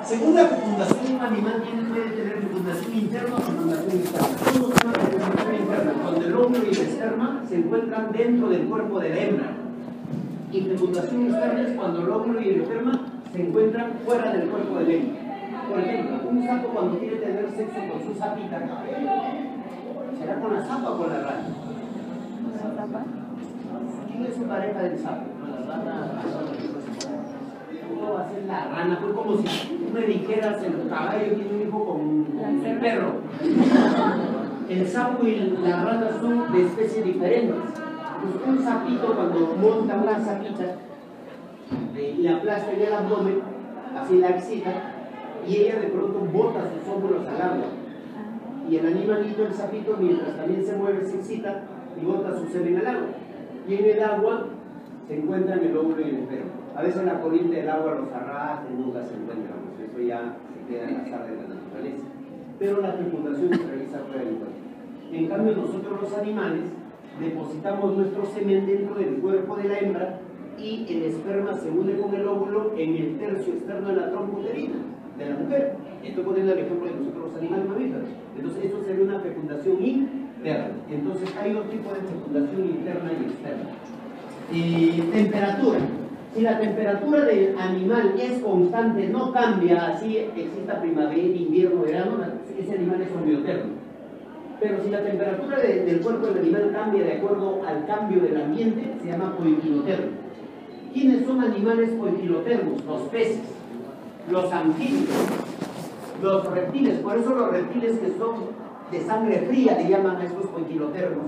Según la fecundación, un animal puede tener fecundación interna o fecundación externa. ¿Cómo se llama fecundación interna? Cuando el óvulo y el esperma se encuentran dentro del cuerpo de la hembra. Y fecundación externa es cuando el óvulo y el esperma se encuentran fuera del cuerpo de la hembra. Por ejemplo, un sapo cuando quiere tener sexo con su sapita, ¿será con la sapa o con la rana? ¿Quién es su pareja del sapo? La rana. ¿Cómo va a ser la rana? Fue como si tú me dijeras el caballo tiene un hijo con el perro. El sapo y la rana son de especies diferentes. Pues un sapito cuando monta una sapita le aplasta en el abdomen, así la excita, y ella de pronto bota sus óvulos al agua. Y el animalito, el sapito, mientras también se mueve, se excita y bota su semen al agua. Y en el agua se encuentran el óvulo y el esperma. A veces la corriente del agua los arrastra y nunca se encuentran, pues eso ya se queda en azar de la naturaleza. Pero la fecundación se realiza fuera del cuerpo. En cambio, nosotros los animales depositamos nuestro semen dentro del cuerpo de la hembra y el esperma se une con el óvulo en el tercio externo de la trompa uterina de la mujer. Estoy poniendo el ejemplo de nosotros los animales mamíferos. Entonces, esto sería una fecundación interna. Entonces, hay dos tipos de fecundación interna y externa. Temperatura. Si la temperatura del animal es constante, no cambia, así exista primavera, invierno, verano, ese animal es homeotermo. Pero si la temperatura del cuerpo del animal cambia de acuerdo al cambio del ambiente, se llama poiquilotermo. ¿Quiénes son animales poiquilotermos? Los peces, los anfibios, los reptiles. Por eso los reptiles que son de sangre fría le llaman a estos poiquilotermos.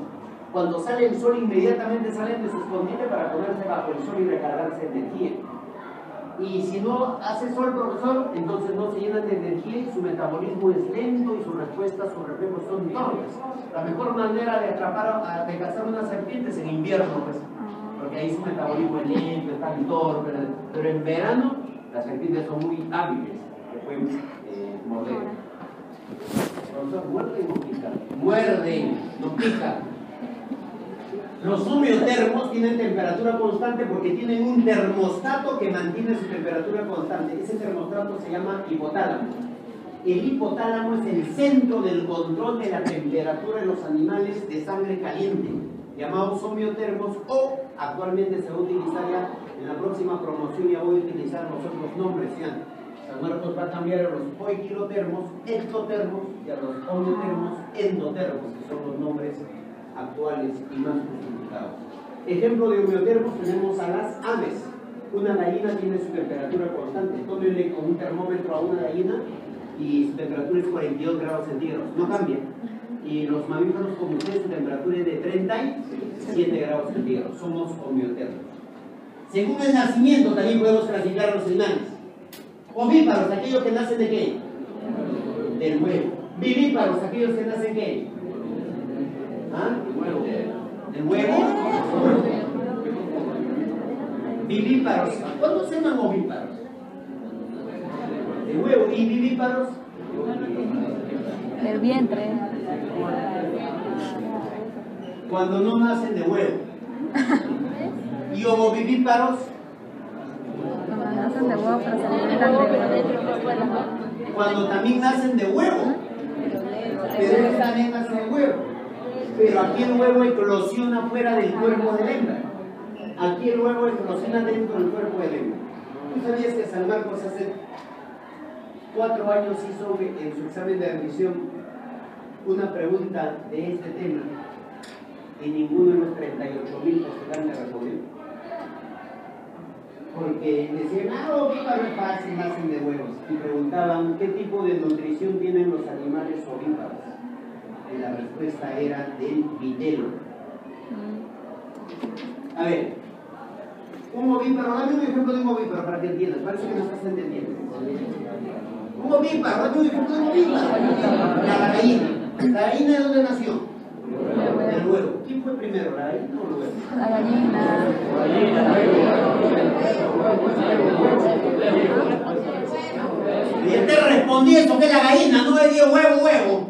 Cuando sale el sol, inmediatamente salen de su escondite para ponerse bajo el sol y recargarse de energía. Y si no hace sol, profesor, entonces no se llenan de energía y su metabolismo es lento y sus respuestas, sus reflejos son torpes. La mejor manera de atrapar, de cazar una serpiente es en invierno, pues, porque ahí su metabolismo es lento, están torpes. Pero en verano las serpientes son muy hábiles, que pueden morder. Profesor, muerden o pican. Muerden, no pican. Los homeotermos tienen temperatura constante porque tienen un termostato que mantiene su temperatura constante. Ese termostato se llama hipotálamo. El hipotálamo es el centro del control de la temperatura de los animales de sangre caliente, llamados homeotermos, o actualmente se va a utilizar ya, en la próxima promoción ya voy a utilizar los otros nombres ya. San Marcos va a cambiar a los poiquilotermos, ectotermos, y a los homeotermos, endotermos, que son los nombres actuales y más justificados. Ejemplo de homeotermos tenemos a las aves. Una gallina tiene su temperatura constante. Tómenle con un termómetro a una gallina y su temperatura es 42 grados centígrados, no cambia. Y los mamíferos como ustedes, su temperatura es de 37 grados centígrados. Somos homeotermos. Según el nacimiento también podemos clasificar a los animales. Ovíparos, aquellos que nacen de qué? Del huevo. Vivíparos, aquellos que nacen de qué? ¿Ah? ¿Del huevo? Vivíparos. ¿Cuándo se llaman ovíparos? El huevo. ¿Y vivíparos? El vientre. Cuando no nacen de huevo. ¿Y ovovivíparos? Cuando nacen de huevo, pero se alimentan de huevo. Cuando también nacen de huevo. Pero ellos también nacen de huevo. Pero aquí el huevo eclosiona fuera del cuerpo de la hembra. Aquí el huevo eclosiona dentro del cuerpo de la hembra. ¿Tú sabías que San Marcos hace 4 años hizo en su examen de admisión una pregunta de este tema y ninguno de los 38.000 postulantes respondió? Porque decían, ovíparo es fácil, nacen de huevos. Y preguntaban, ¿qué tipo de nutrición tienen los animales ovíparos? Y la respuesta era del vitelo. A ver, un ovíparo, dame un ejemplo de un ovíparo para que entiendas, parece que no estás entendiendo. Un ovíparo, dame un ejemplo de un ovíparo. La gallina. ¿La gallina de dónde nació? Del huevo. ¿Quién fue primero, la gallina o el huevo? La gallina. Y él te respondí eso, que es la gallina, no le dio huevo.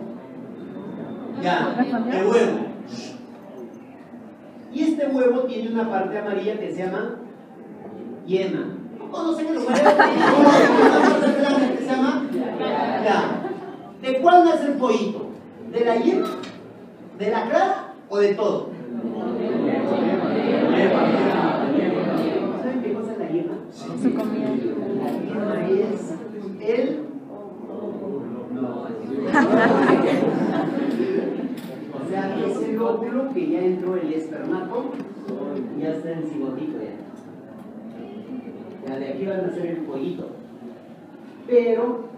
Ya, el huevo. Y este huevo tiene una parte amarilla que se llama yema. ¿No conocen el huevo? ¿Cómo se llama? ¿De cuál nace el pollito? ¿De la yema? ¿De la clara o de todo? ¿Saben qué cosa es la yema? Su comida. La yema es el... O sea, es el óvulo que ya entró el espermato y ya está el cigotito ya. De aquí va a nacer el pollito. Pero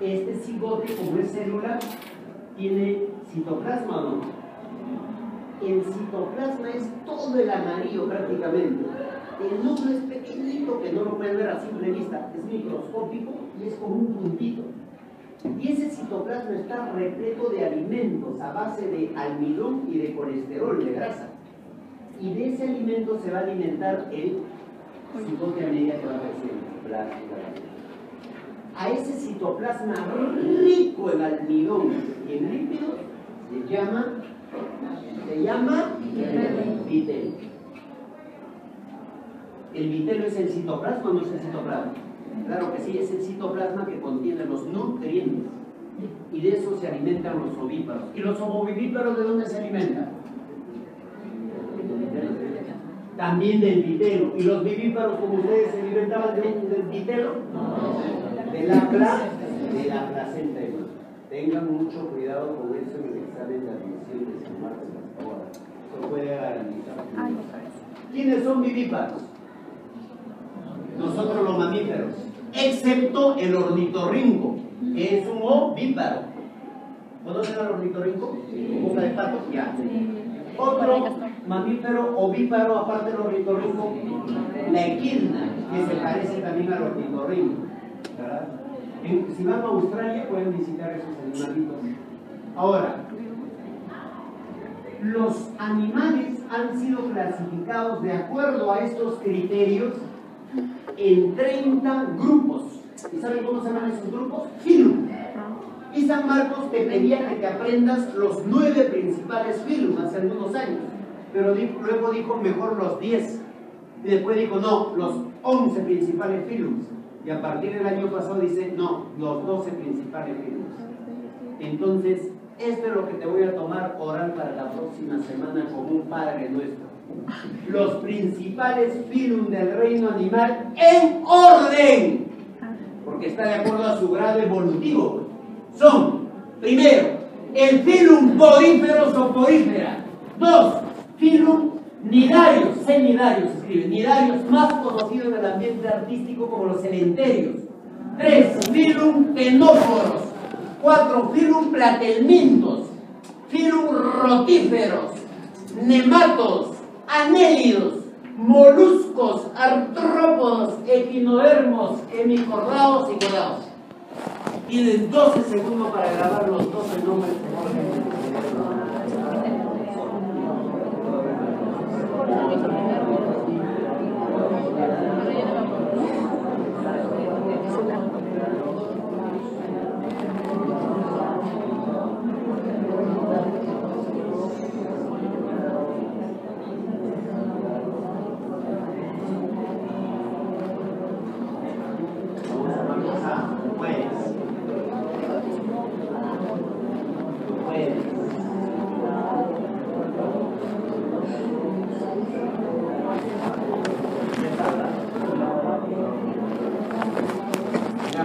este cigote, como es célula, tiene citoplasma o no. El citoplasma es todo el amarillo prácticamente. El núcleo es pequeñito, que no lo pueden ver a simple vista, es microscópico y es como un puntito. Y ese citoplasma está repleto de alimentos a base de almidón y de colesterol, de grasa. Y de ese alimento se va a alimentar el cigote a medida que va creciendo. A ese citoplasma rico en almidón y en lípidos se llama vitelo. El vitelo es el citoplasma, no es el citoplasma. Claro que sí, es el citoplasma que contiene los nutrientes y de eso se alimentan los ovíparos. ¿Y los ovovivíparos de dónde se alimentan? También del vitelo. ¿Y los vivíparos, como ustedes, se alimentaban del vitelo? De la placenta. Tengan mucho cuidado con eso en el examen de admisión de San Marcos hasta ahora. Eso puede garantizar. ¿Quiénes son vivíparos? Nosotros los mamíferos, excepto el ornitorrinco, que es un ovíparo. ¿Conocen al ornitorrinco? ¿Boca de pato? Ya. Otro mamífero ovíparo, aparte del ornitorrinco, la equidna, que se parece también al ornitorrinco. ¿Verdad? Si van a Australia pueden visitar esos animalitos. Ahora, los animales han sido clasificados de acuerdo a estos criterios en 30 grupos. ¿Y saben cómo se llaman esos grupos? Filum. Y San Marcos te pedía que te aprendas los 9 principales filum hace algunos años, pero luego dijo mejor los 10 y después dijo no, los 11 principales filums, y a partir del año pasado dice no, los 12 principales filums. Entonces esto es lo que te voy a tomar oral para la próxima semana como un Padre Nuestro. Los principales filum del reino animal en orden, porque está de acuerdo a su grado evolutivo. Son, primero, el filum poríferos o porífera. 2, filum nidarios, semidarios se escribe, nidarios, más conocidos en el ambiente artístico como los celenterios. 3, filum tenóforos. 4, filum platelmintos. Filum rotíferos, nematos, anélidos, moluscos, artrópodos, equinodermos, hemicordados y codados. Tienes 12 segundos para grabar los 12 nombres de orden.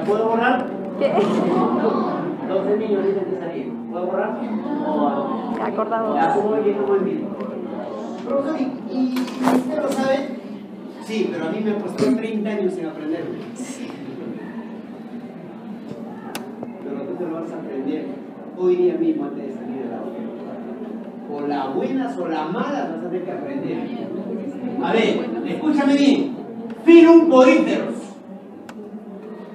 ¿Puedo borrar? ¿Qué? 12 niños dicen que salir. ¿Puedo borrar? Acordado. Ya, ¿cómo me quedo muy bien? Profesor, ¿y usted lo sabe? Sí, pero a mí me costó 30 años en aprenderlo. Pero tú te lo vas a aprender hoy día mismo antes de salir de la hora. O las buenas o las malas vas a tener que aprender. A ver, escúchame bien. Filum poríferos.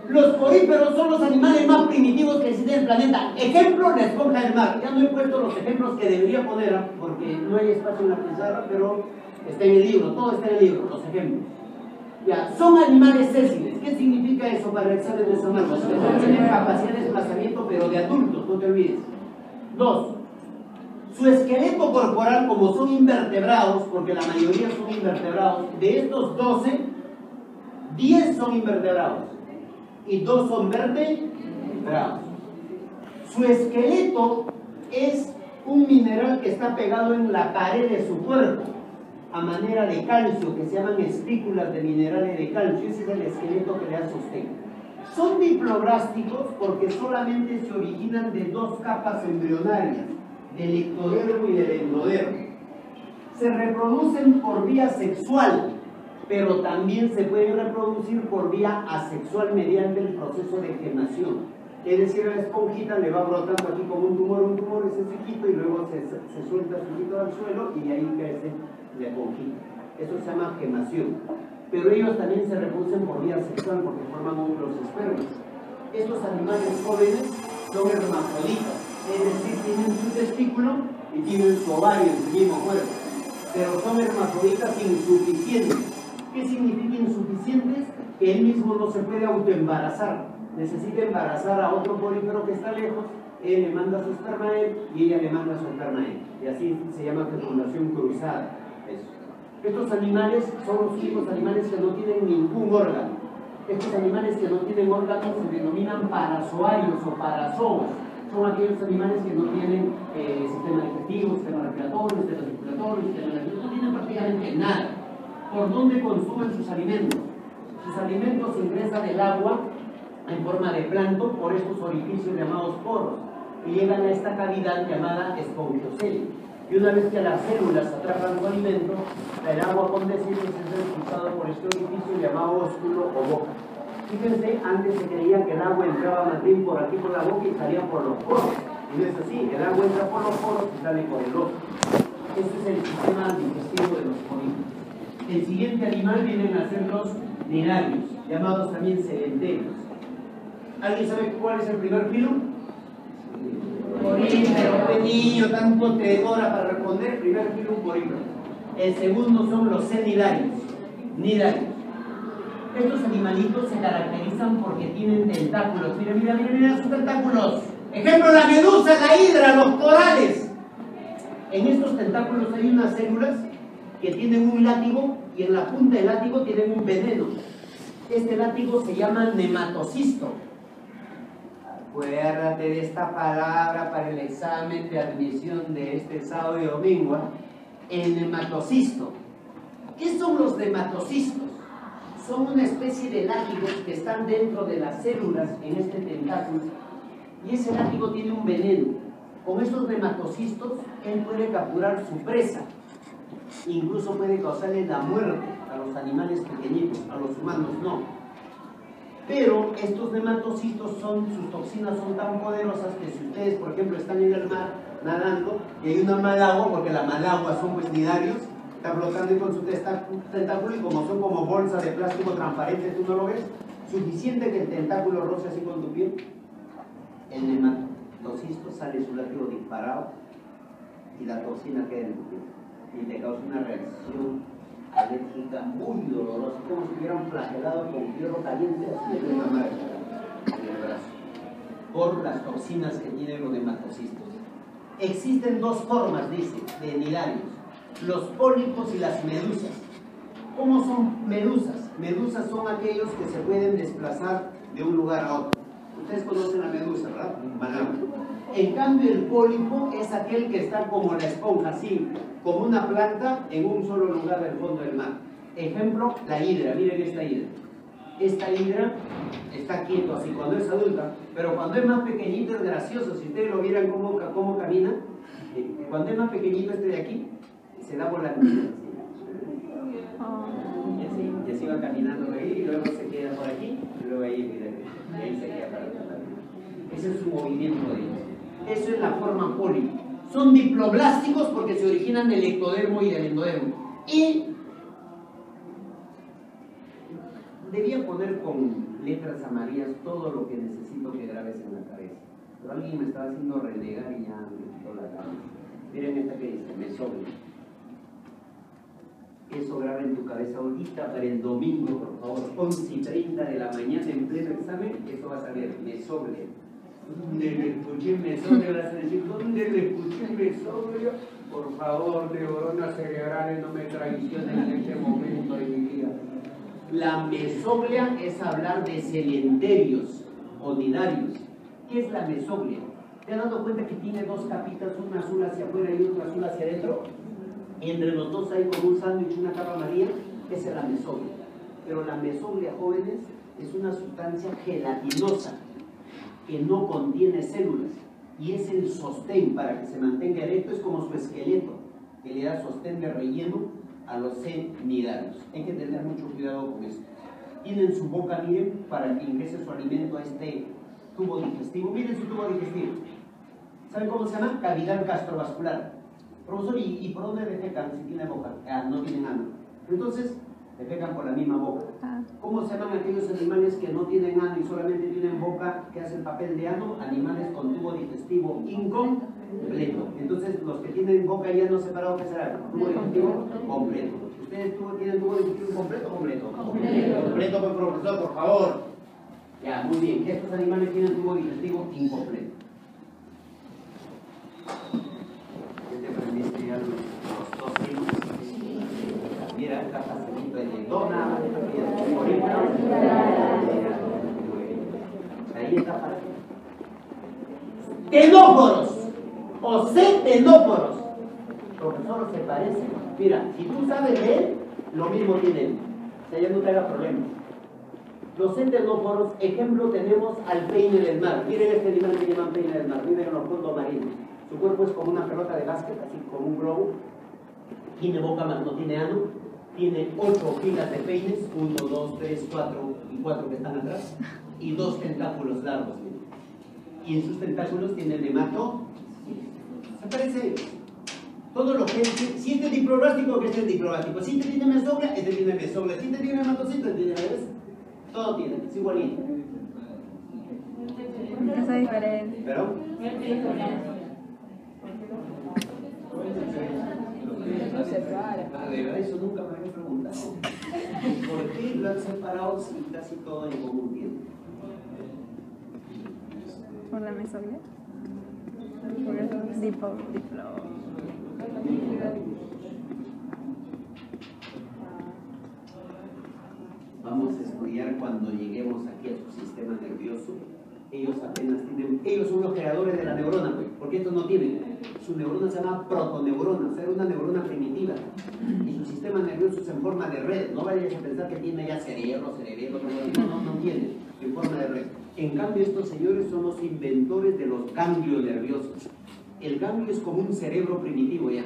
Los poríferos son los animales más primitivos que existen en el planeta. Ejemplo, la esponja del mar. Ya no he puesto los ejemplos que debería poner porque no hay espacio en la pizarra, pero está en el libro, todo está en el libro, los ejemplos. Ya, son animales sésiles. ¿Qué significa eso para el examen de San Marcos? Que tienen capacidad de desplazamiento, pero de adultos, no te olvides. 2. Su esqueleto corporal, como son invertebrados, porque la mayoría son invertebrados, de estos 12, 10 son invertebrados y 2 son vertebrados. Su esqueleto es un mineral que está pegado en la pared de su cuerpo, a manera de calcio, que se llaman espículas de minerales de calcio. Ese es el esqueleto que le da sostén. Son diploblásticos porque solamente se originan de dos capas embrionarias, del ectodermo y del endodermo. Se reproducen por vía sexual, pero también se pueden reproducir por vía asexual mediante el proceso de gemación. Es decir, a la esponjita le va brotando aquí como un tumor ese chiquito, y luego se suelta el chiquito al suelo y ahí crece la esponjita. Eso se llama gemación. Pero ellos también se reproducen por vía sexual porque forman óvulos espermas. Estos animales jóvenes son hermafroditas, es decir, tienen su testículo y tienen su ovario en su mismo cuerpo, pero son hermafroditas insuficientes. ¿Qué significa insuficientes? Que él mismo no se puede autoembarazar, necesita embarazar a otro porífero que está lejos. Él le manda su esperma a él y ella le manda su esperma a él, y así se llama fecundación cruzada. Eso. Estos animales son los únicos animales que no tienen ningún órgano. Estos animales que no tienen órganos se denominan parazoarios o parazoos. Son aquellos animales que no tienen sistema digestivo, sistema respiratorio, sistema circulatorio, sistema nervioso, no tienen prácticamente nada. ¿Por dónde consumen sus alimentos? Sus alimentos ingresan el agua en forma de plancton por estos orificios llamados poros y llegan a esta cavidad llamada espongiocele. Y una vez que las células atrapan su alimento, el agua con desiertos es expulsado por este orificio llamado ósculo o boca. Fíjense, antes se creía que el agua entraba más bien por aquí por la boca y salía por los poros. Y no es así, el agua entra por los poros y sale por el ojo. Este es el sistema digestivo de los poríferos. El siguiente animal vienen a ser los nidarios, llamados también celenterios. ¿Alguien sabe cuál es el primer filo? Porífero, niño, tanto te demora para responder. Primer filo, un porífero. El segundo son los cnidarios, nidarios. Estos animalitos se caracterizan porque tienen tentáculos. Mira sus tentáculos. Ejemplo, la medusa, la hidra, los corales. En estos tentáculos hay unas células que tienen un látigo y en la punta del látigo tienen un veneno. Este látigo se llama nematocisto. Acuérdate de esta palabra para el examen de admisión de este sábado y domingo. El nematocisto. ¿Qué son los nematocistos? Son una especie de látigos que están dentro de las células en este tentáculo, y ese látigo tiene un veneno. Con estos nematocistos él puede capturar su presa, incluso puede causarle la muerte a los animales pequeñitos, a los humanos no. Pero estos nematocistos sus toxinas son tan poderosas que si ustedes, por ejemplo, están en el mar nadando y hay una malagua, porque la malagua son pues nidarios, está flotando con su tentáculo, y como son como bolsas de plástico transparente, tú no lo ves, suficiente que el tentáculo roce así con tu piel, el nematocisto sale su látigo disparado y la toxina queda en tu piel y te causa una reacción alérgica muy dolorosa, como si hubieran flagelado con hierro caliente así en la madre, en el brazo, por las toxinas que tienen los nematocistos. Existen dos formas, dice, de nidarios: los pólipos y las medusas. ¿Cómo son medusas? Medusas son aquellos que se pueden desplazar de un lugar a otro. Ustedes conocen la medusa, ¿verdad? En cambio, el pólipo es aquel que está como la esponja, así, como una planta en un solo lugar del fondo del mar. Ejemplo, la hidra. Miren esta hidra. Esta hidra está quieto así cuando es adulta, pero cuando es más pequeñito es gracioso. Si ustedes lo vieran cómo camina, cuando es más pequeñito este de aquí, se da volando. Y así va caminando por ahí, y luego se queda por aquí, y luego ahí, y ahí se queda para atrás. Ese es su movimiento de ellos. Eso es la forma pólipo. Son diploblásticos porque se originan del ectodermo y del endodermo. Y debía poner con letras amarillas todo lo que necesito que grabes en la cabeza. Pero alguien me estaba haciendo renegar y ya me quitó la cabeza. Miren esta que dice, mesoglia. Eso graba en tu cabeza ahorita para el domingo, por favor, 11:30 de la mañana en pleno examen. Eso vas a ver, mesoglia. ¿Dónde le escuché mesoglia? Vas a decir, ¿dónde le escuché mesoglia? Por favor, neuronas cerebrales, no me traicionen en este momento de mi vida. La mesoglia es hablar de celenterios o nidarios. ¿Qué es la mesoglia? ¿Te has dado cuenta que tiene dos capitas, una azul hacia afuera y otra azul hacia adentro? Y entre los dos hay como un sándwich, una capa amarilla. Esa es la mesoglia. Pero la mesoglia, jóvenes, es una sustancia gelatinosa que no contiene células y es el sostén para que se mantenga erecto. Es como su esqueleto que le da sostén de relleno a los semidarios. Hay que tener mucho cuidado con eso. Tienen su boca, miren, para que ingrese su alimento a este tubo digestivo. Miren su tubo digestivo. ¿Saben cómo se llama? Cavidad gastrovascular. Profesor, ¿y por dónde defecan si tiene boca? No tienen ano. Entonces, defecan por la misma boca. ¿Cómo se llaman aquellos animales que no tienen ano y solamente tienen boca que hacen papel de ano? Animales con tubo digestivo incompleto. Entonces, los que tienen boca y ano separado, ¿qué será? Tubo digestivo completo. ¿Ustedes tienen tubo digestivo incompleto o completo? Completo, profesor, por favor. Ya, muy bien. Estos animales tienen tubo digestivo incompleto. ¿Qué te aprendiste ya los dos hijos? Mira, está facilito de dona, ahí está fácil. Tenóforos o cetenóforos. Profesor, se parece. Mira, si tú sabes de él, lo mismo tienen. O sea, ya no te haga problema. Los cetenóforos, ejemplo, tenemos al peine del mar. Miren este animal que llaman peine del mar. Vive en los fondos marinos. Su cuerpo es como una pelota de básquet, así como un globo. Tiene boca, más no tiene ano. Tiene 8 filas de peines, 1, 2, 3, 4 y 4 que están atrás, y 2 tentáculos largos. Y en sus tentáculos tiene el hemato. Se parece todo lo que es. Si este es diploblástico, que este es diploblástico. Si este tiene mesoglia, este tiene mesoglia. Si este tiene hematocito, este tiene, ¿ves? Todo tiene, es igualito. Esa diferencia. ¿Pero? De verdad, eso nunca me había preguntado. ¿Por qué lo han separado si casi todo en común tiene? ¿Por la mesoglia? Por el diplo. Vamos a estudiar cuando lleguemos aquí a su sistema nervioso. Ellos apenas tienen, ellos son los creadores de la neurona, pues, porque estos no tienen. Su neurona se llama protoneurona, o sea, una neurona primitiva. Y su sistema nervioso es en forma de red. No vayas a pensar que tiene ya cerebro, no tiene, en forma de red. En cambio, estos señores son los inventores de los ganglios nerviosos. El ganglio es como un cerebro primitivo ya.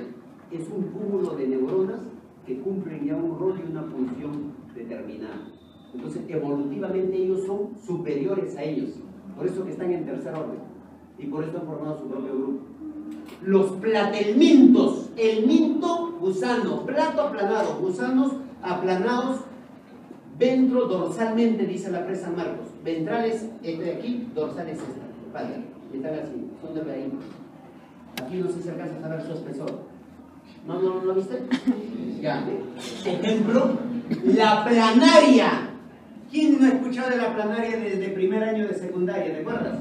Es un cúmulo de neuronas que cumplen ya un rol y una función determinada. Entonces, evolutivamente ellos son superiores a ellos. Por eso que están en tercer orden. Y por eso han formado su propio grupo. Los platelmintos. El minto, gusano. Plato aplanado. Gusanos aplanados ventrodorsalmente, dice la presa Marcos. Ventrales, este de aquí, dorsales esta. Espalda. Están así. Son de ahí. Aquí no sé si alcanzas a ver su espesor. ¿No lo viste? Ya. Ejemplo, la planaria. ¿Quién no ha escuchado de la planaria desde primer año de secundaria? ¿Te acuerdas?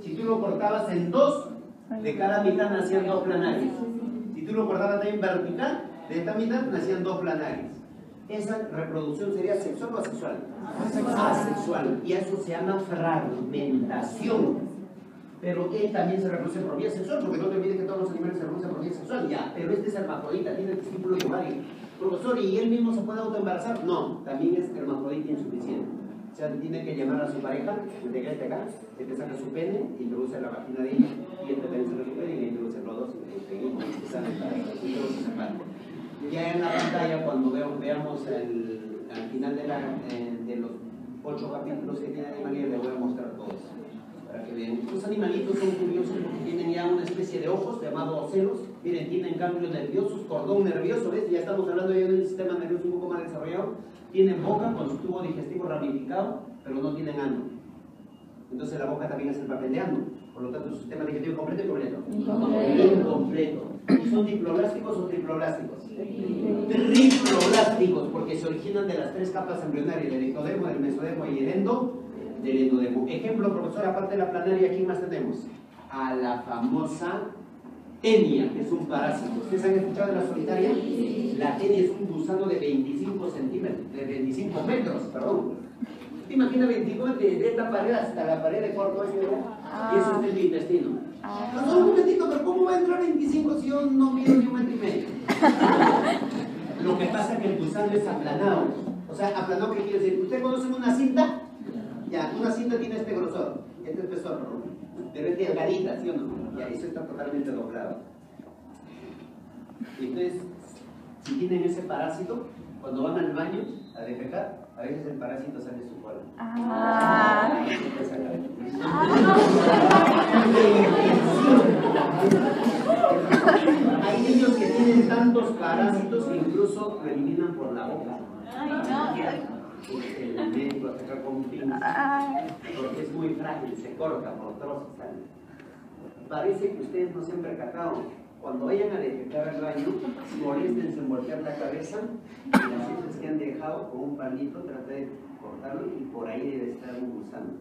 Si tú lo cortabas en dos, de cada mitad nacían dos planarias. Si tú lo cortabas también vertical, de esta mitad nacían dos planarias. Esa reproducción sería sexual o asexual. Asexual. Y eso se llama fragmentación. Pero él también se reproduce por vía sexual, porque no te olvides que todos los animales se reproducen por vía sexual. Ya, pero este es hermafrodita, tiene el testículo y ovario. Profesor, ¿y él mismo se puede autoembarazar? No, también es hermafrodita insuficiente. O sea, tiene que llamar a su pareja, integrate acá, te saca su pene, introduce la vagina de ella, y este también saca su pene y le introduce los dos, y sale ya en la pantalla, cuando veamos al final de los 8 capítulos que tiene Animalía, le voy a mostrar todo eso. Para que vean. Los animalitos son curiosos porque tienen ya una especie de ojos llamados ocelos. Miren, tienen ganglios nerviosos, cordón nervioso, ¿ves? Ya estamos hablando ya de un sistema nervioso un poco más desarrollado. Tienen boca con su tubo digestivo ramificado, pero no tienen ano. Entonces la boca también es el papel de ano. Por lo tanto, su sistema digestivo completo y completo. Incompleto. ¿Y son diploblásticos o triploblásticos? Triploblásticos, porque se originan de las 3 capas embrionarias, del ectodermo, del mesodermo y el endodermo. Ejemplo, profesor, aparte de la planaria, ¿quién más tenemos? A la famosa tenia, que es un parásito. ¿Ustedes han escuchado de la solitaria? La tenia es un gusano de 25 centímetros, de 25 metros, perdón. te imaginas 29 de esta pared hasta la pared de cuarto año, y eso es el intestino. No, un momentito, pero ¿cómo va a entrar 25 si yo no mido ni 1,5 metros? Lo que pasa es que el gusano es aplanado. O sea, aplanado, ¿qué quiere decir? ¿Usted conoce una cinta? Ya, una cinta tiene este grosor, este espesor, ¿no? Pero es delgadita, ¿sí o no? Ya, eso está totalmente doblado. Entonces, si tienen ese parásito, cuando van al baño a defecar, a veces el parásito sale de su cola. Hay niños que tienen tantos parásitos que incluso lo eliminan por la boca. El médico ataca con pinzas porque es muy frágil, se corta por trozos. Parece que ustedes no se han percatado. Cuando vayan a defecar al baño, moléstense en voltear la cabeza y las heces que han dejado con un palito, trata de cortarlo y por ahí debe estar un gusano.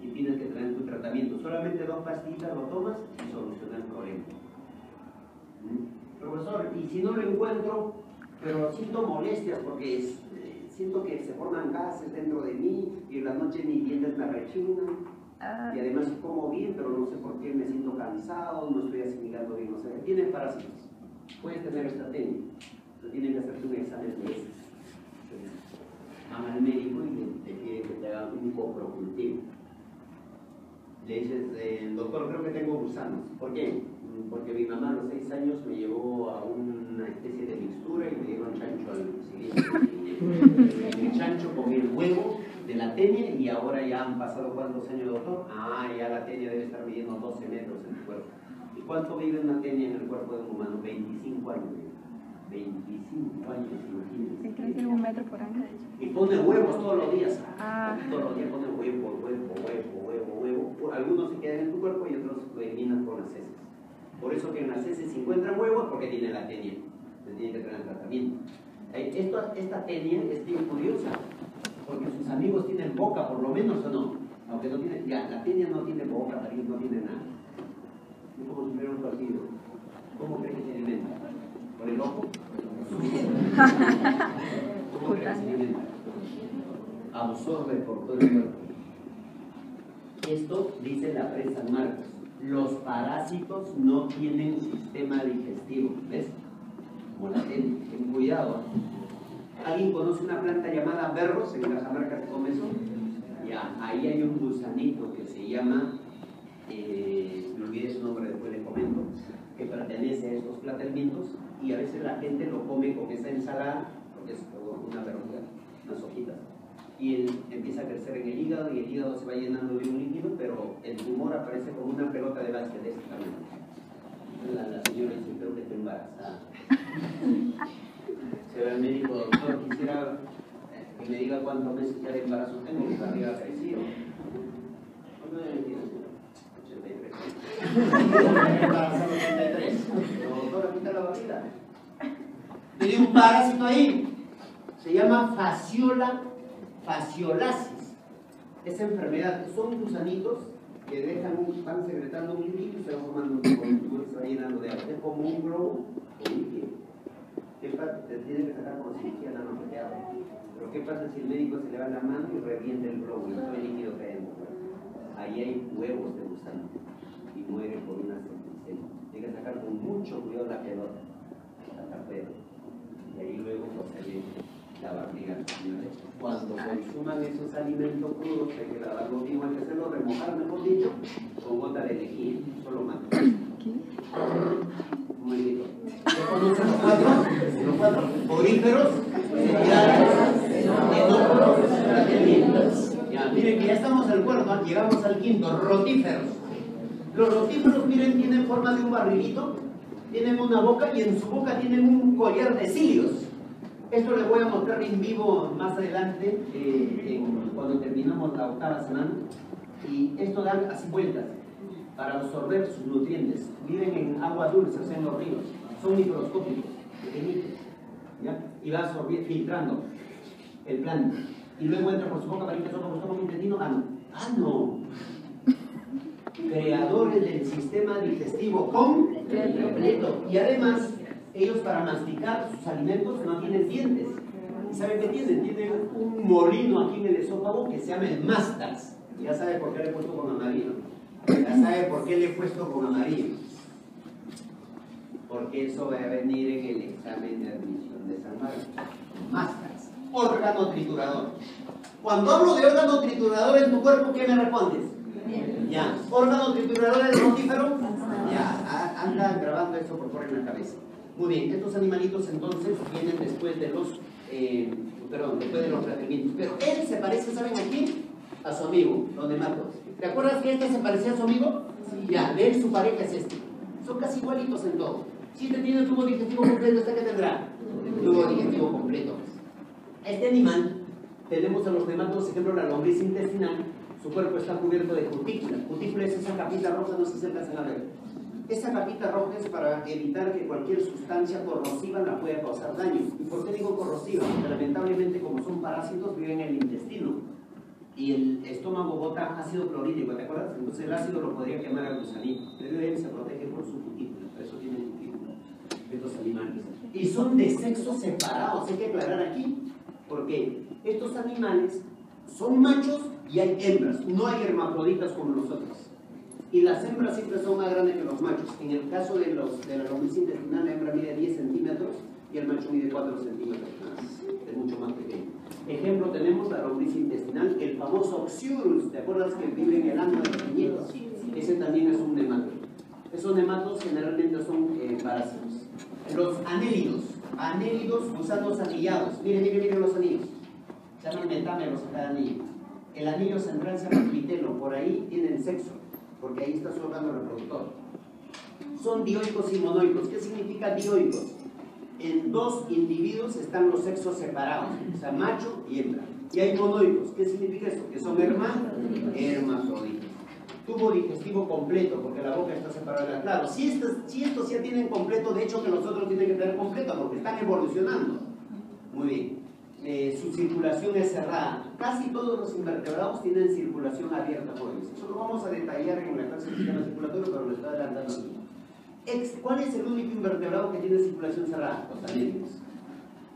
Y tienes que traer tu tratamiento. Solamente 2 pastillas lo tomas y soluciona el problema. Profesor, y si no lo encuentro, pero siento molestias porque siento que se forman gases dentro de mí y en la noche mis dientes me rechinan. Y además como bien, pero no sé por qué me siento cansado, no estoy asimilando bien, o sea, tienen parásitos. Puedes tener esta técnica, pero tienen que hacerte un examen de heces. Van al médico y te pide que te hagan un coprocultivo. Le dices, doctor, creo que tengo gusanos. ¿Por qué? Porque mi mamá a los 6 años me llevó a una especie de mixtura y me dieron chancho al siguiente. El chancho con el huevo de la tenia y ahora ya han pasado ¿cuántos años, doctor? Ya la tenia debe estar midiendo 12 metros en el cuerpo. ¿Y cuánto vive una tenia en el cuerpo de un humano? 25 años. 25 años, imagínense. Se crece 1 metro por año. Y pone huevos todos los días. Todos los días pone huevo. Algunos se quedan en tu cuerpo y otros lo eliminan con las heces. Por eso que en las heces se encuentran huevos porque tiene la tenia. Se tiene que tener tratamiento. Esta tenia es bien curiosa. Porque sus amigos tienen boca, por lo menos, ¿o no? Aunque no tiene, ya, la tenia no tiene boca, nariz, no tiene nada. Es como si fuera un partido. ¿Cómo cree que se alimenta? ¿Por el ojo? ¿Cómo cree que se alimenta? Absorbe por todo el cuerpo. Esto dice la prensa Marcos. Los parásitos no tienen sistema digestivo. ¿Ves? Como la tenia. Ten cuidado. ¿Alguien conoce una planta llamada berros? En Cajamarca se come eso. Ya, ahí hay un gusanito que se llama, me olvidé su nombre, después le comento, que pertenece a estos platanitos y a veces la gente lo come con esa ensalada, porque es una verdura, unas hojitas, y él empieza a crecer en el hígado y el hígado se va llenando de un líquido, pero el tumor aparece como una pelota de básquet de este tamaño. La señora dice, creo que está embarazada. Se va al médico, doctor, quisiera que me diga cuántos meses ya de embarazo tengo, mi barriga ha crecido. ¿Cuánto de mentira? 83. Embarazada 83. Doctora, quita la barriga. Tiene un parásito ahí. Se llama fasciolasis. Esa enfermedad, son gusanitos que van secretando un líquido y se va formando un tumor, se va llenando de agua. Es como un globo o un líquido. ¿Qué pasa? Te tiene que sacar por cirugía la noqueada. Pero ¿qué pasa si el médico se le va la mano y revienta el globo y todo el líquido cae en el cuerpo? Ahí hay huevos de gusano y muere por una septicemia. Tiene que sacar con mucho cuidado la pelota hasta afuera. Y ahí luego procede la barriga. Cuando consuman esos alimentos crudos, hay que lavarlo bien, hay que hacerlo remojar, mejor dicho, con gota de lejía, solo más. Muy bien. ¿Ya conocen los 4? Oríferos, enófilos, ya, miren que ya estamos al cuarto, llegamos al quinto, rotíferos. Los rotíferos, miren, tienen forma de un barrilito, tienen una boca y en su boca tienen un collar de cilios. Esto les voy a mostrar en vivo más adelante, cuando terminamos la 8ª semana. Y esto da así vueltas para absorber sus nutrientes. Viven en agua dulce, o sea, en los ríos. Son microscópicos, pequeñitos, ¿ya? Y va filtrando el plancton. Y luego entra por su boca, varita, estómago, intestino, ano. ¡Ano! Creadores del sistema digestivo completo. Y además, ellos para masticar sus alimentos no tienen dientes. ¿Y saben qué tienen? Tienen un molino aquí en el esófago que se llama el mástax. Ya sabe por qué le he puesto con amarillo. Ya sabe por qué le he puesto con amarillo. Porque eso va a venir en el examen de admisión de San Marcos. Mástax, órgano triturador. Cuando hablo de órgano triturador en tu cuerpo, ¿qué me respondes? Ya. ¿Órgano triturador es rotífero? Ya. Anda grabando eso por favor en la cabeza. Muy bien. Estos animalitos entonces vienen después de los después de los tratamientos. Pero él se parece, ¿saben a quién? A su amigo, don Marcos. ¿Te acuerdas que este se parecía a su amigo? Sí. Ya. De él su pareja es este. Son casi igualitos en todo. Si este tiene tubo digestivo completo, ¿este qué tendrá? Tubo digestivo completo. Este animal, tenemos a los nematodos, ejemplo, la lombriz intestinal, su cuerpo está cubierto de cutícula. Cutícula es esa capita roja, no sé si alcanzan a ver. Esa capita roja es para evitar que cualquier sustancia corrosiva la pueda causar daño. ¿Y por qué digo corrosiva? Porque lamentablemente, como son parásitos, viven en el intestino. Y el estómago bota ácido clorhídrico, ¿te acuerdas? Entonces el ácido lo podría quemar al gusanito. Pero él se protege por su cutícula, por eso tienen cutícula estos animales. Y son de sexo separados, hay que aclarar aquí. Porque estos animales son machos y hay hembras, no hay hermafroditas como nosotros. Y las hembras siempre son más grandes que los machos. En el caso de la lombriz intestinal, la hembra mide 10 centímetros y el macho mide 4 centímetros más, es mucho más pequeño. Ejemplo, tenemos la lombriz intestinal, el famoso Oxyurus, ¿te acuerdas que vive en el ano de los niños? Ese también es un nemátodo. Esos nematodos generalmente son parásitos. Los anélidos, gusanos anillados. Miren los anillos. Se llaman metámeros a cada anillo. El anillo central se llama pitelo, por ahí tienen sexo, porque ahí está su órgano reproductor. Son dioicos y monoicos. ¿Qué significa dioicos? En dos individuos están los sexos separados, o sea, macho y hembra. Y hay monoicos. ¿Qué significa eso? Que son hermafroditas. Tubo digestivo completo, porque la boca está separada. Claro, si estos ya tienen completo, de hecho que los otros tienen que tener completo, porque están evolucionando. Muy bien. Su circulación es cerrada. Casi todos los invertebrados tienen circulación abierta, jóvenes. Eso lo vamos a detallar en la clase del sistema circulatorio, pero lo está adelantando aquí. ¿Cuál es el único invertebrado que tiene circulación cerrada? Los anélidos.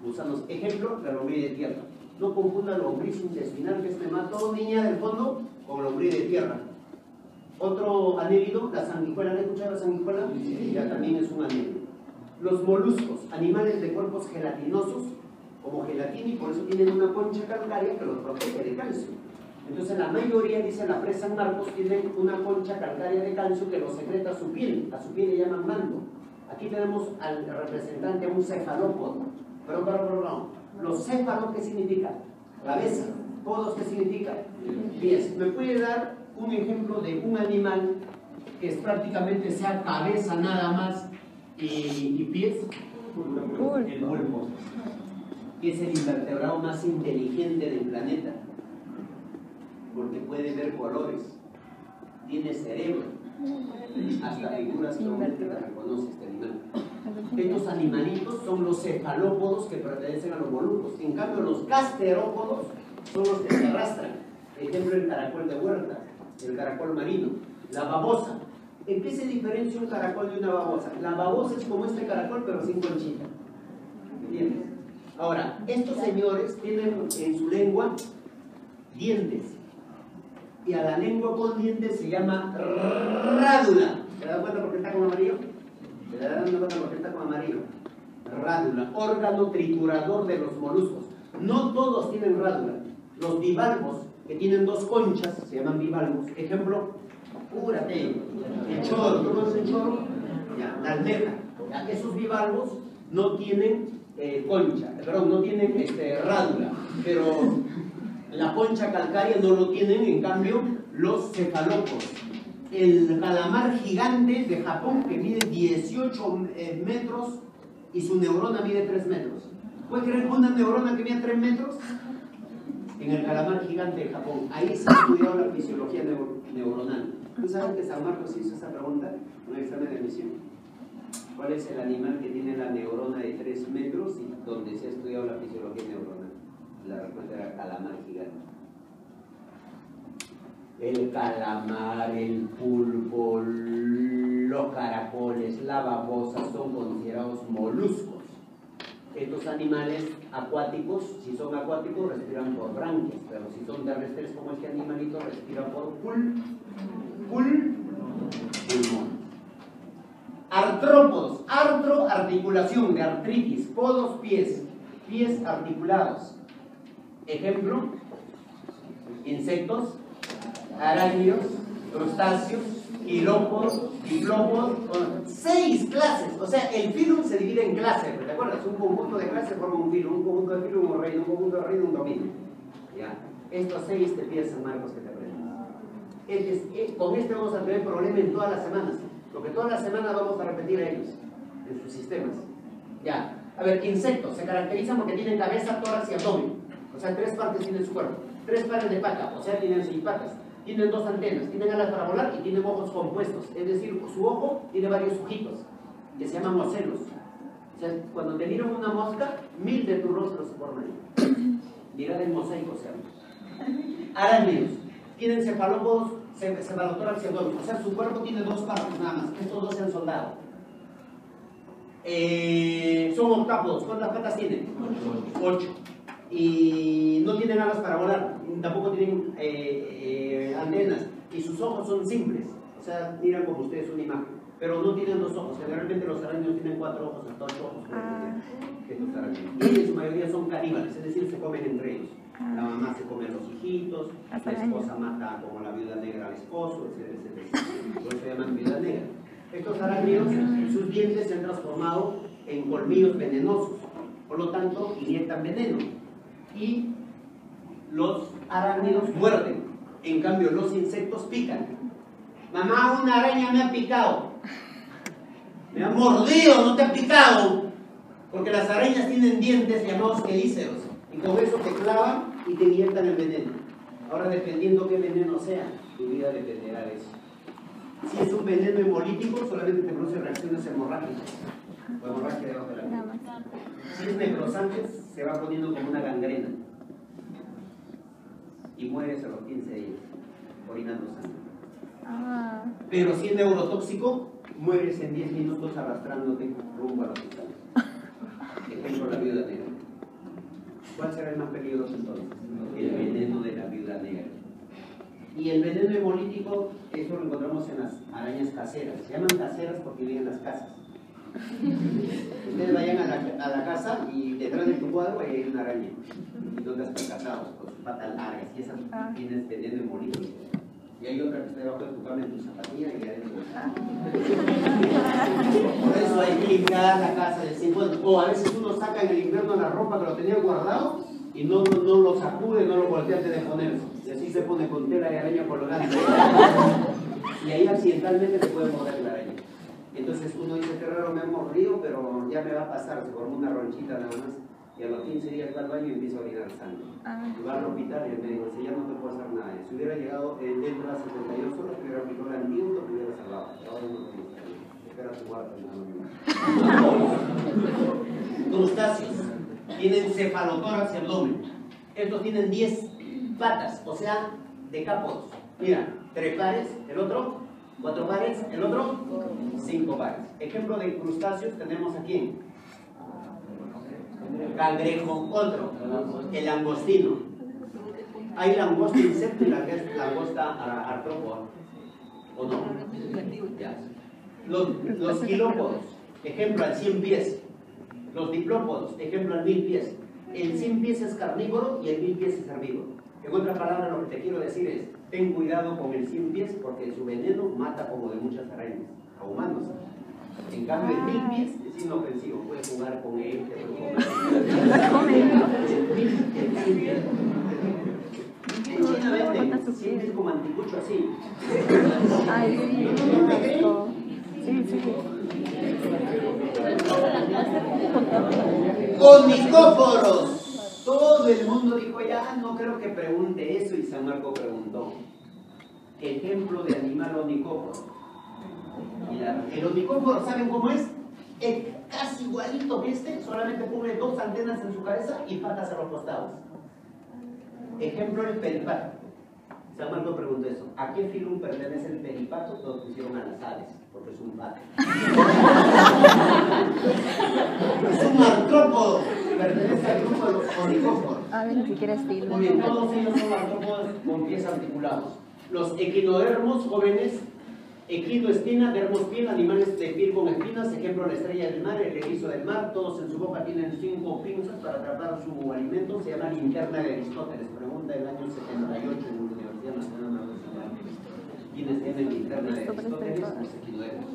Gusanos. Ejemplo, la lombriz de tierra. No confunda lombriz intestinal, que es nematodo, niña del fondo, con lombriz de tierra. Otro anélido, la sanguijuela. ¿Han escuchado la sanguijuela? Sí. Ya también es un anélido. Los moluscos, animales de cuerpos gelatinosos, como gelatina, y por eso tienen una concha calcárea que los protege de calcio. Entonces la mayoría, dice la presa San Marcos, tienen una concha calcárea de calcio que lo secreta a su piel le llaman manto. Aquí tenemos al representante, un cefalópodo. Perdón. Los céfalos, ¿qué significa? Cabeza. Podos, ¿qué significa? Pies. ¿Me puede dar un ejemplo de un animal que es prácticamente sea cabeza nada más y pies? El pulpo. Es el invertebrado más inteligente del planeta, porque puede ver colores, tiene cerebro, hasta figuras geométricas reconoce este animal. Estos animalitos son los cefalópodos que pertenecen a los moluscos. En cambio, los gasterópodos son los que se arrastran. Ejemplo, el caracol de huerta, el caracol marino, la babosa. ¿En qué se diferencia un caracol de una babosa? La babosa es como este caracol, pero sin conchita. ¿Entiendes? Ahora, estos señores tienen en su lengua dientes. Y a la lengua con dientes se llama rádula. ¿Se dan cuenta por qué está con amarillo? ¿Se dan cuenta por qué está con amarillo? Rádula, órgano triturador de los moluscos. No todos tienen rádula. Los bivalvos, que tienen dos conchas, se llaman bivalvos. Ejemplo, cúrate, el choro. ¿Tú conoces el choro? Ya, la almeja. Ya, esos bivalvos no tienen no tienen rádula, pero la concha calcárea no lo tienen, en cambio, los cefalópodos. El calamar gigante de Japón, que mide 18 metros y su neurona mide 3 metros. ¿Puede creer una neurona que mide 3 metros? En el calamar gigante de Japón. Ahí se ha estudiado la fisiología neuronal. ¿Tú sabes que San Marcos hizo esa pregunta en un examen de admisión? ¿Cuál es el animal que tiene la neurona de 3 metros y donde se ha estudiado la fisiología neuronal? La respuesta era calamar gigante. El calamar, el pulpo, los caracoles, la babosa son considerados moluscos. Estos animales acuáticos, si son acuáticos respiran por branquias, pero si son terrestres como este animalito respiran por pulmón. Artrópodos, articulación de artritis, codos, pies articulados. Ejemplo, insectos, arácnidos, crustáceos, quilópodos, diplópodos, 6 clases. O sea, el filum se divide en clases, ¿te acuerdas? Un conjunto de clases forma un filum, un conjunto de filum, un reino, un conjunto de reino, un dominio. ¿Ya? Estos 6 te pides San Marcos que te aprendas. Con este vamos a tener problemas en todas las semanas. Lo que todas las semanas vamos a repetir a ellos, en sus sistemas. Ya. A ver, insectos se caracterizan porque tienen cabeza, tórax y abdomen. O sea, 3 partes tienen su cuerpo. 3 pares de pata, o sea, tienen 6 patas. Tienen 2 antenas, tienen alas para volar y tienen ojos compuestos. Es decir, su ojo tiene varios ojitos, que se llaman ocelos. O sea, cuando te miran una mosca, 1000 de tu rostro se forman ahí. Mirad el mosaico, se llama. Arácnidos. Tienen cefalópodos, cefalotórax y abdomen. O sea, su cuerpo tiene 2 partes nada más. Estos 2 se han soldado. Son octápodos. ¿Cuántas patas tienen? 8. Y no tienen alas para volar, tampoco tienen antenas, y sus ojos son simples, o sea, miran como ustedes una imagen, pero no tienen 2 ojos. Generalmente los arácnidos tienen 4 ojos, hasta 8 ojos. Estos arácnidos. Y en su mayoría son caníbales, es decir, se comen entre ellos. La mamá se come a los hijitos, la esposa mata como la viuda negra al esposo, etc. Por eso se llaman viuda negra. Estos arácnidos, sus dientes se han transformado en colmillos venenosos, por lo tanto, inyectan veneno. Y los arácnidos muerden. En cambio, los insectos pican. Mamá, una araña me ha picado. Me ha mordido, no te ha picado. Porque las arañas tienen dientes llamados quelíceros. Y con eso te clavan y te inyectan el veneno. Ahora, dependiendo qué veneno sea, tu vida dependerá de eso. Si es un veneno hemolítico, solamente te produce reacciones hemorrágicas. O hemorragia debajo de la piel. Si es necrosante, se va poniendo como una gangrena y mueres a los 15 días orinando sangre. Pero si es neurotóxico, mueres en 10 minutos arrastrándote rumbo al hospital. Ejemplo, la viuda negra. ¿Cuál será el más peligroso entonces? El veneno de la viuda negra. Y el veneno hemolítico, eso lo encontramos en las arañas caseras. Se llaman caseras porque viven en las casas. Ustedes vayan a la casa y detrás de tu cuadro hay una araña y no te has percatado con sus patas largas y esas tienes veneno hemolítico. Y hay otra que está debajo de tu cama en tu zapatilla y adentro. Por eso hay que limpiar la casa de 50. O a veces uno saca en el invierno la ropa que lo tenía guardado y no lo sacude, no lo voltea antes de ponerse. Y así se pone con tela de araña colgante. Y ahí accidentalmente se puede morder la araña. Entonces uno dice, qué raro, me han mordido, pero ya me va a pasar, se formó una ronchita nada más. Y a los 15 días va al baño y empieza a orinar sangre. Y va al hospital y el médico dice, ya no te puedo hacer nada. Si hubiera llegado dentro de las 72 horas, te hubiera aplicado el antídoto, te hubiera salvado. Ahora no te gustaría. Espera tu guarda, no. Crustáceos. Tienen cefalotórax y abdomen. Estos tienen 10 patas, o sea, decápodos. Mira, 3 pares, el otro, 4 pares, el otro, 5 pares. Ejemplo de crustáceos tenemos aquí. Cangrejo, otro, el langostino. Hay langosta insecto y langosta artrópoda, ¿o no? Ya. Los quilópodos, ejemplo al 100 pies. Los diplópodos, ejemplo al 1000 pies. El 100 pies es carnívoro y el 1000 pies es herbívoro. En otras palabras, lo que te quiero decir es, ten cuidado con el 100 pies porque su veneno mata como de muchas arañas, a humanos. En cambio, el 1000 pies es inofensivo, puedes jugar con él, te En China es como anticucho así. Ay, sí. Onicóporos. Todo el mundo dijo, ya no creo que pregunte eso, y San Marco preguntó. Ejemplo de animal onicóporo. El onicóporo, ¿saben cómo es? Es casi igualito que este, solamente pone 2 antenas en su cabeza y patas a los costados. Ejemplo, el peripato. San Marcos preguntó eso. ¿A qué filum pertenece el peripato? Todos pusieron a las aves, porque es un pato. Es un artrópodo. Pertenece al grupo de los onicóporos. A ver, ni siquiera es filum. Muy bien, todos ellos son artrópodos con pies articulados. Los equinodermos jóvenes, equinoespina, dermos piel, animales de piel con espinas, ejemplo la estrella del mar, el erizo del mar, todos en su boca tienen 5 pinzas para atrapar su alimento, se llama linterna de Aristóteles, pregunta del año 78 en la Universidad Nacional Nacional. ¿Quiénes tienen linterna de Aristóteles? Los equinodermos.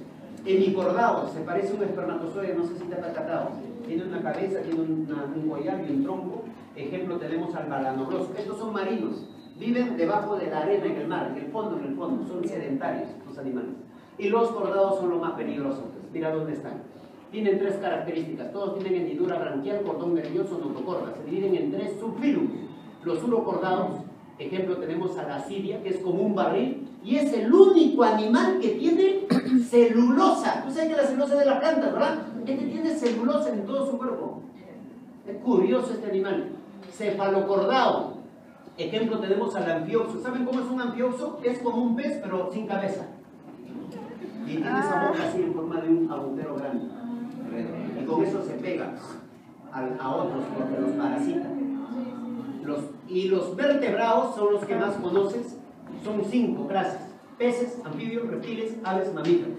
Hemicordado, se parece a un espermatozoide, no sé si te ha percatado. Tiene una cabeza, tiene un collar y un tronco. Ejemplo tenemos al balanosaurio. Estos son marinos. Viven debajo de la arena en el mar, en el fondo, son sedentarios estos animales. Y los cordados son los más peligrosos. Mira dónde están. Tienen 3 características. Todos tienen hendidura branquial, cordón nervioso, notocorda. Se dividen en 3 subfilum. Los urocordados, ejemplo tenemos a la siria, que es como un barril, y es el único animal que tiene celulosa. Tú sabes que la celulosa es de las plantas, ¿verdad? Este tiene celulosa en todo su cuerpo. Es curioso este animal. Cefalocordado. Ejemplo tenemos al anfioxo. ¿Saben cómo es un anfioxo? Es como un pez, pero sin cabeza. Y tiene esa boca así en forma de un agujero grande. Y con eso se pega a otros porque los parasita. Y los vertebrados son los que más conoces. Son 5 clases: peces, anfibios, reptiles, aves, mamíferos.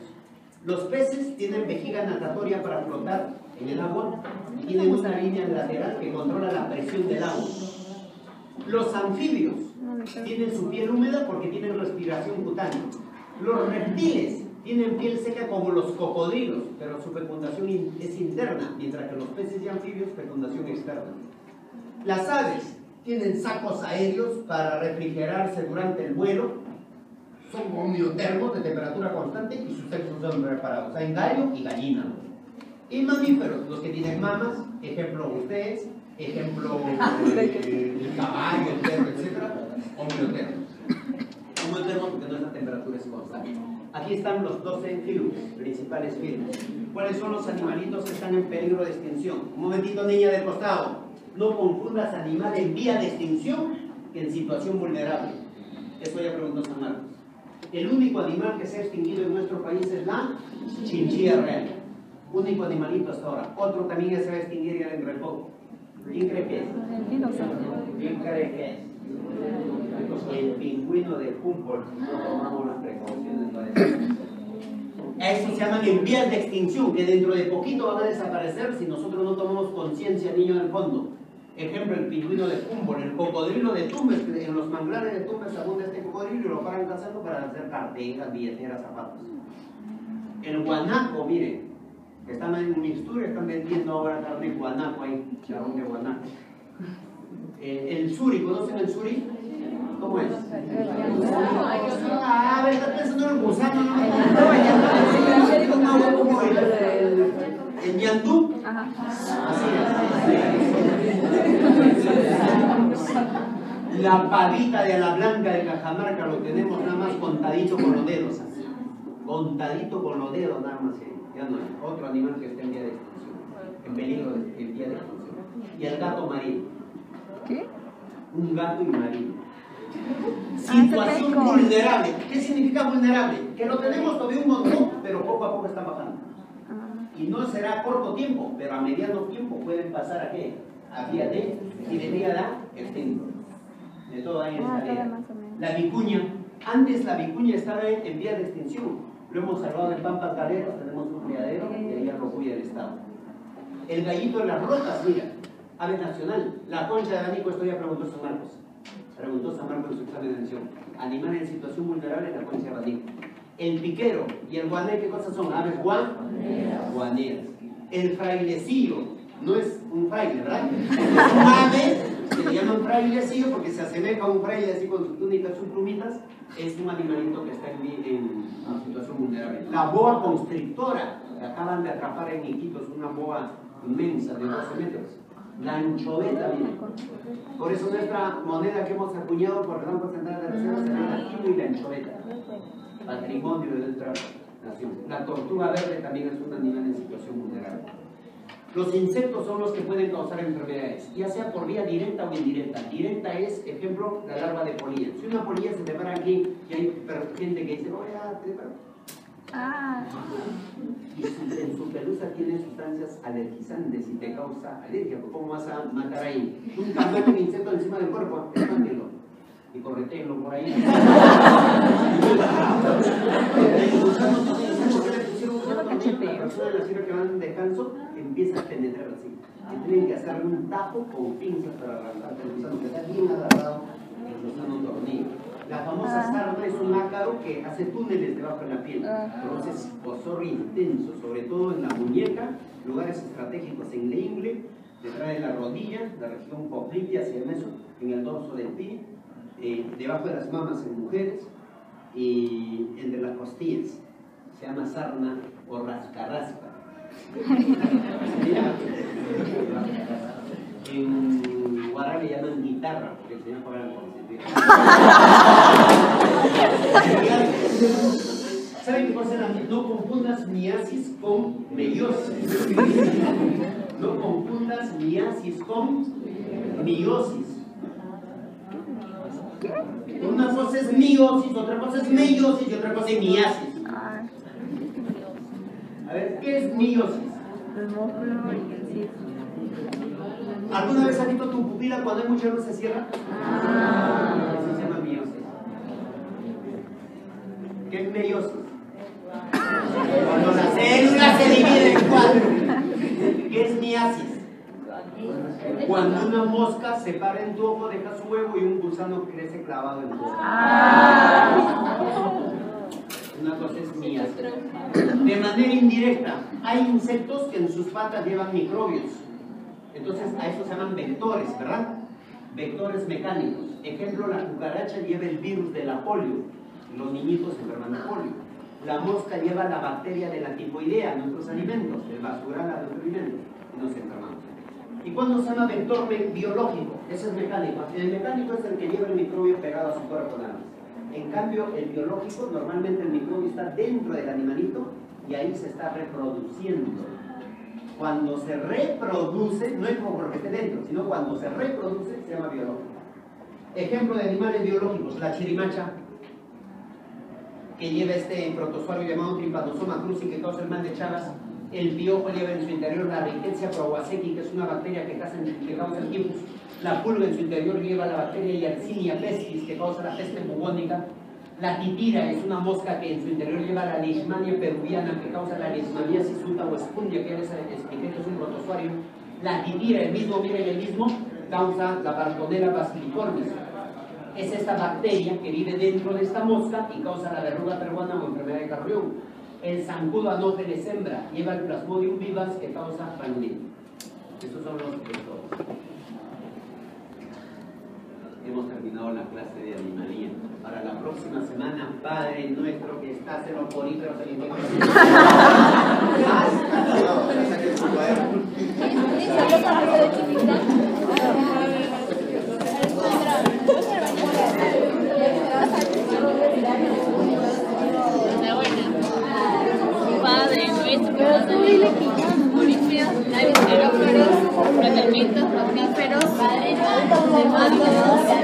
Los peces tienen vejiga natatoria para flotar en el agua y tienen una línea lateral que controla la presión del agua. Los anfibios tienen su piel húmeda porque tienen respiración cutánea. Los reptiles tienen piel seca como los cocodrilos, pero su fecundación es interna, mientras que los peces y anfibios fecundación externa. Las aves tienen sacos aéreos para refrigerarse durante el vuelo, son homeotermos de temperatura constante y sus sexos son preparados. Hay gallo y gallina. Y mamíferos, los que tienen mamas, ejemplo ustedes, ejemplo el caballo, el perro, etc. Homeotermos. Homeotermos porque nuestra temperatura es constante. Aquí están los 12 filums, principales filums. ¿Cuáles son los animalitos que están en peligro de extinción? Un momentito, niña del costado. No confundas animal en vía de extinción que en situación vulnerable. Eso ya preguntó San Marcos. El único animal que se ha extinguido en nuestro país es la chinchilla real. Único animalito hasta ahora. Otro también ya se va a extinguir ya dentro de poco. ¿Quién cree que es? ¿Quién cree que es? El pingüino de Humboldt. No tomamos las precauciones para eso. A eso se llaman en vías de extinción, que dentro de poquito van a desaparecer si nosotros no tomamos conciencia, niño del fondo. Ejemplo, el pingüino de Humboldt, el cocodrilo de Tumbes. En los manglares de Tumbes abunda este cocodrilo y lo paran cazando para hacer carteras, billeteras, zapatos. El guanaco, miren, están en mixtura, están vendiendo ahora carne guanaco ahí, charrón de guanaco. El suri, ¿conocen el suri? ¿Cómo es? Ah, ¿verdad? Pensando en el gusano, ¿no? Como el ñandú. Así es. La pavita de ala blanca de Cajamarca lo tenemos nada más contadito con los dedos. Contadito con los dedos nada más. Ya no hay otro animal que esté en vía de extinción. En peligro de vía de extinción. Y el gato marino. ¿Qué? Un gato y marino. Situación vulnerable. ¿Qué significa vulnerable? Que lo tenemos todavía un montón, pero poco a poco está bajando. Y no será a corto tiempo, pero a mediano tiempo pueden pasar a qué? A vía de epidemia de extinto. De todo ahí estaría. La vicuña. Antes la vicuña estaba en vía de extinción. Lo hemos salvado en Pampas Galeras, tenemos un criadero y allá lo cuida el Estado. El gallito de las rocas, mira, ave nacional. La concha de abanico, esto ya preguntó San Marcos. Preguntó San Marcos en su examen de admisión. Animal en situación vulnerable, la concha de abanico. El piquero y el guané, ¿qué cosas son? Aves guaneras. El frailecillo, no es un fraile, ¿verdad? Es un ave que le llaman frailecillo porque se asemeja a un fraile así con sus túnicas, sus plumitas. Es un animalito que está en situación vulnerable. La boa constrictora, que acaban de atrapar en Iquitos, una boa inmensa de 12 metros. La anchoveta, miren. Por eso nuestra moneda que hemos acuñado por el Banco Central de Reserva se llama la kilo y la anchoveta. Patrimonio de nuestra nación. La tortuga verde también es un animal en situación vulnerable. Los insectos son los que pueden causar enfermedades, ya sea por vía directa o indirecta. Directa es, ejemplo, la larva de polilla. Si una polilla se te para aquí y hay gente que dice, oye, te para. Y en su pelusa tiene sustancias alergizantes y te causa alergia, ¿cómo vas a matar ahí? Nunca mate un insecto encima del cuerpo, espántelo y corretéenlo por ahí. La persona de la sierra que van en descanso empieza a penetrar así. Y tienen que hacer un tajo con pinzas para arrancar el gusano que está bien agarrado el gusano tornillo. La famosa sarna es un ácaro que hace túneles debajo de la piel, produce escozor intenso, sobre todo en la muñeca, lugares estratégicos en la ingle, detrás de la rodilla, la región poplitea hacia el meso, en el dorso del pie, debajo de las mamas en mujeres y entre las costillas. Se llama sarna o rascarraspa. En Guará le llaman guitarra, porque el señor Juan ¿saben qué pasa? No confundas miasis con meiosis. No confundas miasis con meiosis. Una cosa es meiosis, otra cosa es meiosis y otra cosa es miasis. A ver, ¿qué es meiosis? ¿Alguna vez has visto tu pupila cuando hay mucha luz se cierra? Eso se llama meiosis. ¿Qué es meiosis? Cuando la célula se divide en 4. ¿Qué es miasis? Cuando una mosca se para en tu ojo, deja su huevo y un gusano crece clavado en tu ojo. Una cosa es miasis. De manera indirecta, hay insectos que en sus patas llevan microbios. Entonces a eso se llaman vectores, ¿verdad? Vectores mecánicos. Ejemplo, la cucaracha lleva el virus de la polio. Los niñitos se enferman de polio. La mosca lleva la bacteria de la tifoidea, nuestros alimentos, el basural a nuestros alimentos, y nos enfermamos. ¿Y cuándo se llama vector biológico? Ese es mecánico. El mecánico es el que lleva el microbio pegado a su cuerpo nada más. En cambio, el biológico, normalmente el microbio está dentro del animalito y ahí se está reproduciendo. Cuando se reproduce, no es porque esté dentro, sino cuando se reproduce, se llama biológico. Ejemplo de animales biológicos, la chirimacha, que lleva este protozoario llamado Trypanosoma cruzi que causa el mal de Chagas. El piojo lleva en su interior la Rickettsia prowazekii, que es una bacteria que causa el tifus. La pulga en su interior lleva la bacteria Yersinia pestis, que causa la peste bubónica. La titira es una mosca que en su interior lleva la leishmania peruviana, que causa la leishmaniasis uta o espundia, que ya les expliqué que es un protozoario. La titira, el mismo, miren el mismo, causa la Bartonella basiliformis. Es esta bacteria que vive dentro de esta mosca y causa la verruga peruana o enfermedad de Carrión. El zancudo Anopheles hembra lleva el Plasmodium vivax que causa panulina. Estos son los vectores. Hemos terminado la clase de animalía. Para la próxima semana, Padre nuestro que estás en los políferos del interior. Padre nuestro, políferos, avisperóferos, fragmentos, mamíferos, de